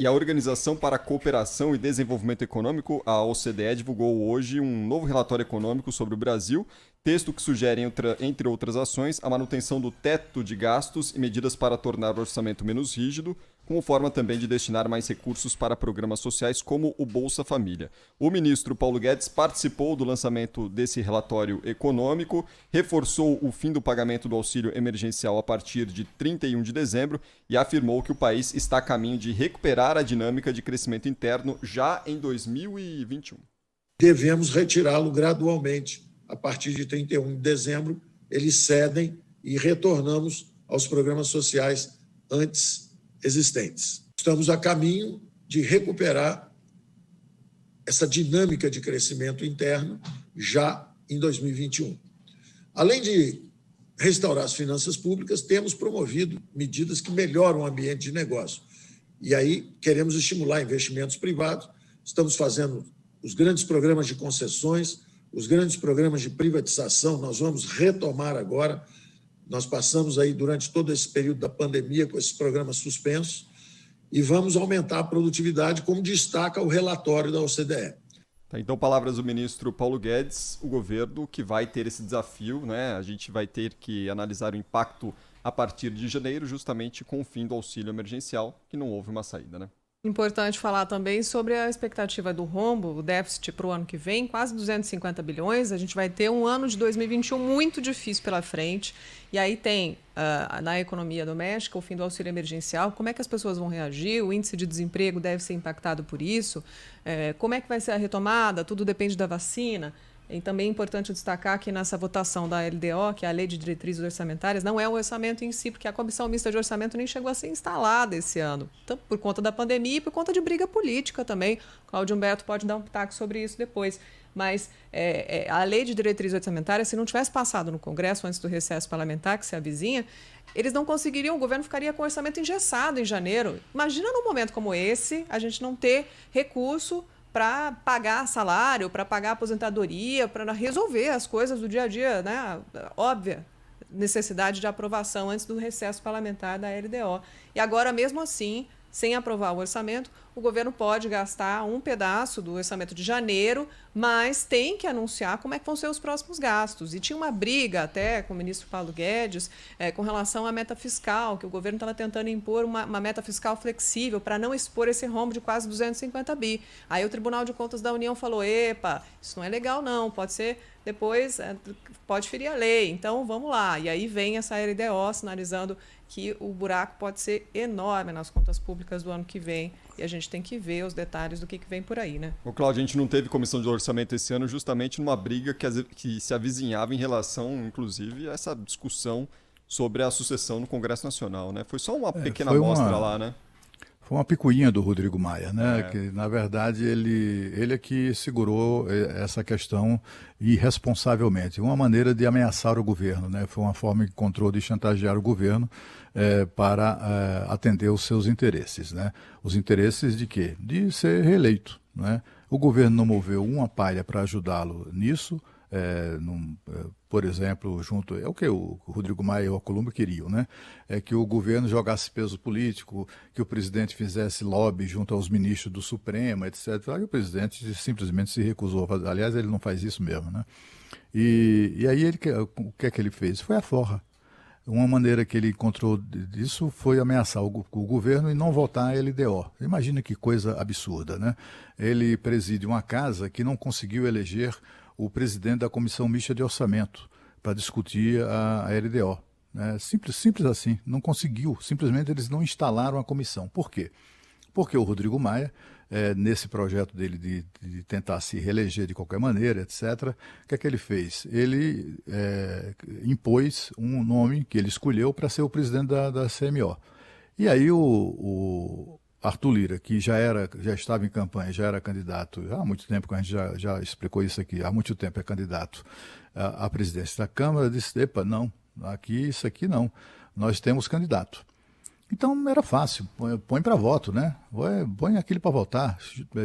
E a Organização para a Cooperação e Desenvolvimento Econômico, a OCDE, divulgou hoje um novo relatório econômico sobre o Brasil, texto que sugere, entre outras ações, a manutenção do teto de gastos e medidas para tornar o orçamento menos rígido, como forma também de destinar mais recursos para programas sociais como o Bolsa Família. O ministro Paulo Guedes participou do lançamento desse relatório econômico, reforçou o fim do pagamento do auxílio emergencial a partir de 31 de dezembro e afirmou que o país está a caminho de recuperar a dinâmica de crescimento interno já em 2021. Devemos retirá-lo gradualmente. A partir de 31 de dezembro, eles cedem e retornamos aos programas sociais antes existentes. Estamos a caminho de recuperar essa dinâmica de crescimento interno já em 2021. Além de restaurar as finanças públicas, temos promovido medidas que melhoram o ambiente de negócio. E aí queremos estimular investimentos privados, estamos fazendo os grandes programas de concessões, os grandes programas de privatização, nós vamos retomar agora. Nós passamos aí durante todo esse período da pandemia com esses programas suspensos e vamos aumentar a produtividade, como destaca o relatório da OCDE. Então, palavras do ministro Paulo Guedes, o governo que vai ter esse desafio, né? A gente vai ter que analisar o impacto a partir de janeiro, justamente com o fim do auxílio emergencial, que não houve uma saída, né? Importante falar também sobre a expectativa do rombo, o déficit para o ano que vem, quase 250 bilhões. A gente vai ter um ano de 2021 muito difícil pela frente. E aí tem, na economia doméstica, o fim do auxílio emergencial. Como é que as pessoas vão reagir? O índice de desemprego deve ser impactado por isso. Como é que vai ser a retomada? Tudo depende da vacina. E também é importante destacar que nessa votação da LDO, que é a Lei de Diretrizes Orçamentárias, não é o orçamento em si, porque a Comissão Mista de Orçamento nem chegou a ser instalada esse ano, tanto por conta da pandemia e por conta de briga política também. O Cláudio Humberto pode dar um pitaco sobre isso depois. Mas a Lei de Diretrizes Orçamentárias, se não tivesse passado no Congresso antes do recesso parlamentar, que se avizinha, eles não conseguiriam, o governo ficaria com o orçamento engessado em janeiro. Imagina num momento como esse, a gente não ter recurso para pagar salário, para pagar aposentadoria, para resolver as coisas do dia a dia, né? Óbvia necessidade de aprovação antes do recesso parlamentar da LDO. E agora, mesmo assim, sem aprovar o orçamento, o governo pode gastar um pedaço do orçamento de janeiro, mas tem que anunciar como é que vão ser os próximos gastos. E tinha uma briga até com o ministro Paulo Guedes com relação à meta fiscal, que o governo estava tentando impor uma meta fiscal flexível para não expor esse rombo de quase 250 bi. Aí o Tribunal de Contas da União falou, epa, isso não é legal não, pode ser depois, pode ferir a lei, então vamos lá. E aí vem essa LDO sinalizando que o buraco pode ser enorme nas contas públicas do ano que vem e a gente tem que ver os detalhes do que vem por aí, né? Ô, Cláudio, a gente não teve comissão de orçamento esse ano justamente numa briga que se avizinhava em relação, inclusive, a essa discussão sobre a sucessão no Congresso Nacional, né? Foi só uma pequena amostra lá, né? Foi uma picuinha do Rodrigo Maia, né? Que, na verdade, ele é que segurou essa questão irresponsavelmente. Uma maneira de ameaçar o governo, né? Foi uma forma que encontrou de chantagear o governo para atender os seus interesses, né? Os interesses de quê? De ser reeleito, né? O governo não moveu uma palha para ajudá-lo nisso. Por exemplo, junto é o que o Rodrigo Maia e o Alcolumbre queriam, né? É que o governo jogasse peso político, que o presidente fizesse lobby junto aos ministros do Supremo, etc. E o presidente simplesmente se recusou a fazer. Aliás, ele não faz isso mesmo, né? E aí o que é que ele fez? Foi a forra. Uma maneira que ele encontrou disso foi ameaçar o governo e não votar a LDO. Imagina que coisa absurda, né? Ele preside uma casa que não conseguiu eleger o presidente da Comissão Mista de Orçamento para discutir a LDO. Né? Simples assim, não conseguiu, simplesmente eles não instalaram a comissão. Por quê? Porque o Rodrigo Maia, nesse projeto dele de tentar se reeleger de qualquer maneira, etc., o que é que ele fez? Ele impôs um nome que ele escolheu para ser o presidente da CMO. E aí o Arthur Lira, que já estava em campanha, já era candidato, há muito tempo, que a gente já explicou isso aqui, há muito tempo é candidato à presidência da Câmara, disse, epa, não, isso aqui não, nós temos candidato. Então era fácil, põe para voto, né? Põe aquilo para votar,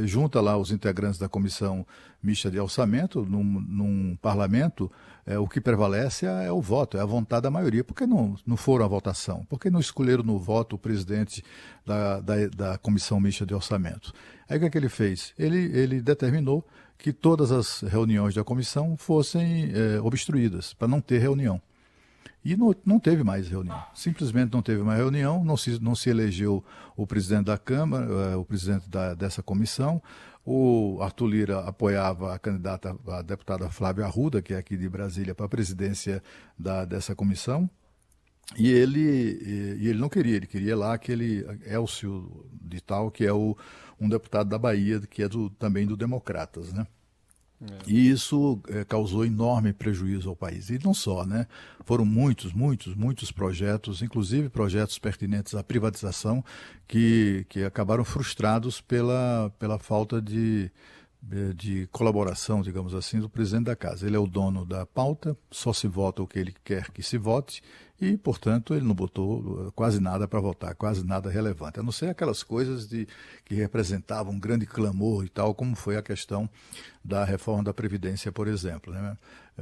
junta lá os integrantes da comissão mista de orçamento, num parlamento, o que prevalece é o voto, é a vontade da maioria. Por que não foram à votação? Por que não escolheram no voto o presidente da comissão mista de orçamento? Aí o que é que ele fez? Ele determinou que todas as reuniões da comissão fossem obstruídas, para não ter reunião. E não teve mais reunião, simplesmente não teve mais reunião, não se elegeu o presidente da Câmara, o presidente dessa comissão. O Arthur Lira apoiava a candidata, a deputada Flávia Arruda, que é aqui de Brasília, para a presidência dessa comissão. E ele não queria, ele queria lá aquele Elcio de Tal, que é um deputado da Bahia, que é também do Democratas, né? E isso causou enorme prejuízo ao país. E não só, né? Foram muitos projetos, inclusive projetos pertinentes à privatização, que acabaram frustrados pela falta de colaboração, digamos assim, do presidente da casa. Ele é o dono da pauta, só se vota o que ele quer que se vote e, portanto, ele não botou quase nada para votar, quase nada relevante, a não ser aquelas coisas que representavam um grande clamor e tal, como foi a questão da reforma da Previdência, por exemplo, né?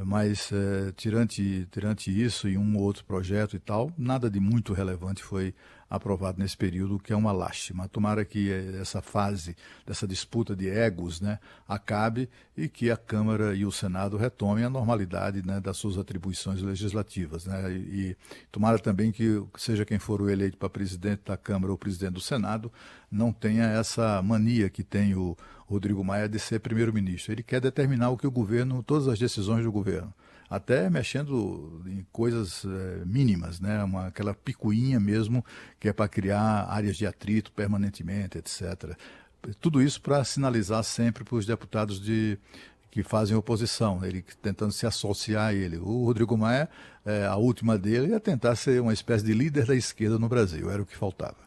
Mas, tirante isso e um ou outro projeto e tal, nada de muito relevante foi aprovado nesse período, que é uma lástima. Tomara que essa fase dessa disputa de egos, né, acabe e que a Câmara e o Senado retomem a normalidade, né, das suas atribuições legislativas, né, e tomara também que, seja quem for o eleito para presidente da Câmara ou presidente do Senado, não tenha essa mania que tem o Rodrigo Maia de ser primeiro-ministro. Ele quer determinar o que o governo, todas as decisões do governo, até mexendo em coisas mínimas, né? Aquela picuinha mesmo, que é para criar áreas de atrito permanentemente, etc. Tudo isso para sinalizar sempre para os deputados que fazem oposição, ele tentando se associar a ele. O Rodrigo Maia, a última dele, ia tentar ser uma espécie de líder da esquerda no Brasil, era o que faltava.